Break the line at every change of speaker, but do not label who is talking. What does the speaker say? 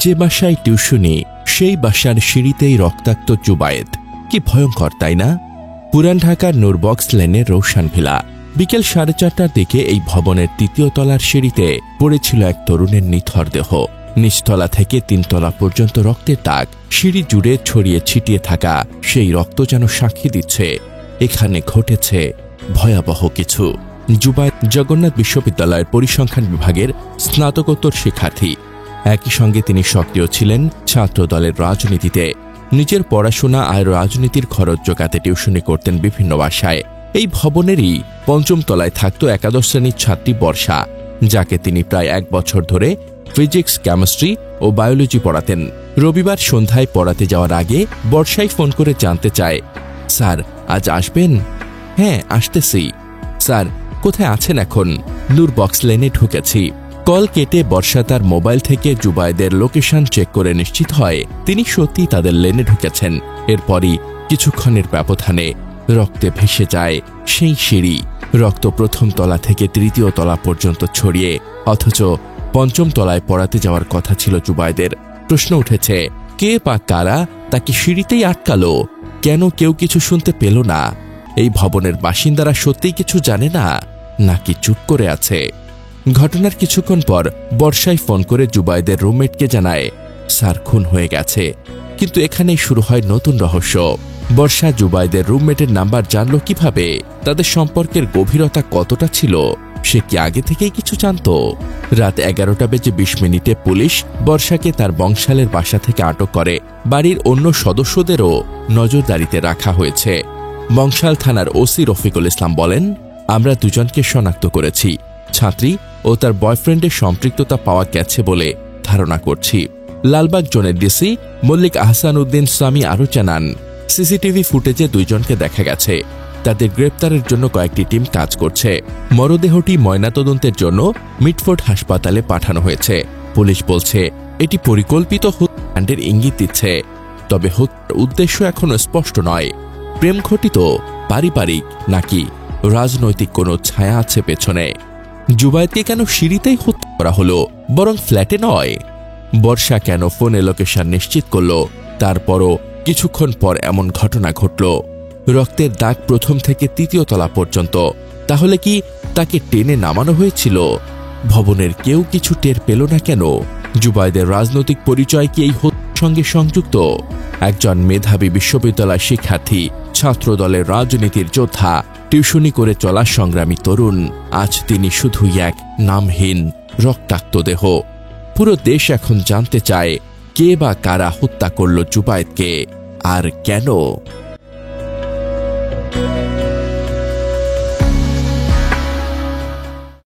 যে বাসায় টিউশনি সেই বাসার সিঁড়িতেই রক্তাক্ত জুবায়েদ। কি ভয়ঙ্কর, তাই না? পুরান ঢাকার নূরবক্স লেনের রৌশান ভিলা। বিকেল 4:30টার দিকে এই ভবনের 3য় তলার সিঁড়িতে পড়েছিল এক তরুণের নিথর দেহ। নিচতলা থেকে 3 তলা পর্যন্ত রক্তের দাগ, সিঁড়ি জুড়ে ছড়িয়ে ছিটিয়ে থাকা সেই রক্ত যেন সাক্ষী দিচ্ছে এখানে ঘটেছে ভয়াবহ কিছু। জুবায়েদ জগন্নাথ বিশ্ববিদ্যালয়ের পরিসংখ্যান বিভাগের স্নাতকোত্তর শিক্ষার্থী। একই সঙ্গে তিনি সক্রিয় ছিলেন ছাত্র দলের রাজনীতিতে। নিজের পড়াশোনা আর রাজনীতির খরচ জোগাতে টিউশনি করতেন বিভিন্ন বাসায়। এই ভবনেরই 5ম তলায় থাকত একাদশ শ্রেণীর ছাত্রী বর্ষা, যাকে তিনি প্রায় 1 বছর ধরে ফিজিক্স, কেমিস্ট্রি ও বায়োলজি পড়াতেন। রবিবার সন্ধ্যায় পড়াতে যাওয়ার আগে বর্ষাই ফোন করে জানতে চায়, স্যার আজ আসবেন? হ্যাঁ আসতেছি। স্যার কোথায় আছেন এখন? নূরবক্স লেনে ঢুকেছি। কল কেটে বর্ষা তার মোবাইল থেকে জুবায়েদের লোকেশন চেক করে নিশ্চিত হয় তিনি সত্যি তাদের লেনে ঢুকেছেন। এরপরই কিছুক্ষণের ব্যবধানে রক্তে ভেসে যায় সেই সিঁড়ি। রক্ত 1ম তলা থেকে 3য় তলা পর্যন্ত ছড়িয়ে, অথচ 5ম তলায় পড়াতে যাওয়ার কথা ছিল জুবায়েদের। প্রশ্ন উঠেছে, কে বা কারা তাকে সিঁড়িতেই আটকালো? কেন কেউ কিছু শুনতে পেল না? এই ভবনের বাসিন্দারা সত্যিই কিছু জানে না, নাকি চুপ করে আছে? ঘটনার কিছুক্ষণ পর বর্ষায় ফোন করে জুবায়েদের রুমমেটকে জানায়, স্যার খুন হয়ে গেছে। কিন্তু এখানেই শুরু হয় নতুন রহস্য। বর্ষা জুবায়েদের রুমমেটের নাম্বার জানল কিভাবে? তাদের সম্পর্কের গভীরতা কতটা ছিল? সে কি আগে থেকেই কিছু জানত? রাত 11:20 পুলিশ বর্ষাকে তার বংশালের বাসা থেকে আটক করে। বাড়ির অন্য সদস্যদেরও নজরদারিতে রাখা হয়েছে। বংশাল থানার ওসি রফিকুল ইসলাম বলেন, আমরা দুজনকে শনাক্ত করেছি। ছাত্রী ও তার বয়ফ্রেন্ডের সম্পৃক্ততা পাওয়া গেছে বলে ধারণা করছি। লালবাগ জোনের ডিসি মল্লিক আহসান উদ্দিন সামি আরও জানান, সিসিটিভি ফুটেজে 2 জনকে দেখা গেছে। তাদের গ্রেপ্তারের জন্য কয়েকটি টিম কাজ করছে। মরদেহটি ময়নাতদন্তের জন্য মিটফোর্ড হাসপাতালে পাঠানো হয়েছে। পুলিশ বলছে এটি পরিকল্পিত হত্যাকাণ্ডের ইঙ্গিত দিচ্ছে, তবে হত্যার উদ্দেশ্য এখনো স্পষ্ট নয়। প্রেম ঘটিত, পারিবারিক নাকি রাজনৈতিক কোনো ছায়া আছে পেছনে? জুবায়েদকে কেন সিঁড়িতেই হত্যা করা হলো, বরং ফ্ল্যাটে নয়? বর্ষা কেন ফোনে লোকেশন নিশ্চিত করল? তারপরও কিছুক্ষণ পর এমন ঘটনা ঘটল। রক্তের দাগ 1ম থেকে 3য় তলা পর্যন্ত। তাহলে কি তাকে টেনে নামানো হয়েছিল? ভবনের কেউ কিছু টের পেল না কেন? জুবায়েদের রাজনৈতিক পরিচয় কি এই হত্যার সঙ্গে সংযুক্ত? একজন মেধাবী বিশ্ববিদ্যালয় শিক্ষার্থী, ছাত্র দলের রাজনীতির যোদ্ধা, টিউশনি করে চলা সংগ্রামী তরুণ। আজ তিনি শুধুই এক নামহীন রক্তাক্ত দেহ। পুরো দেশ এখন জানতে চায় কে বা কারা হত্যা করল জুবায়েদকে, আর কেন?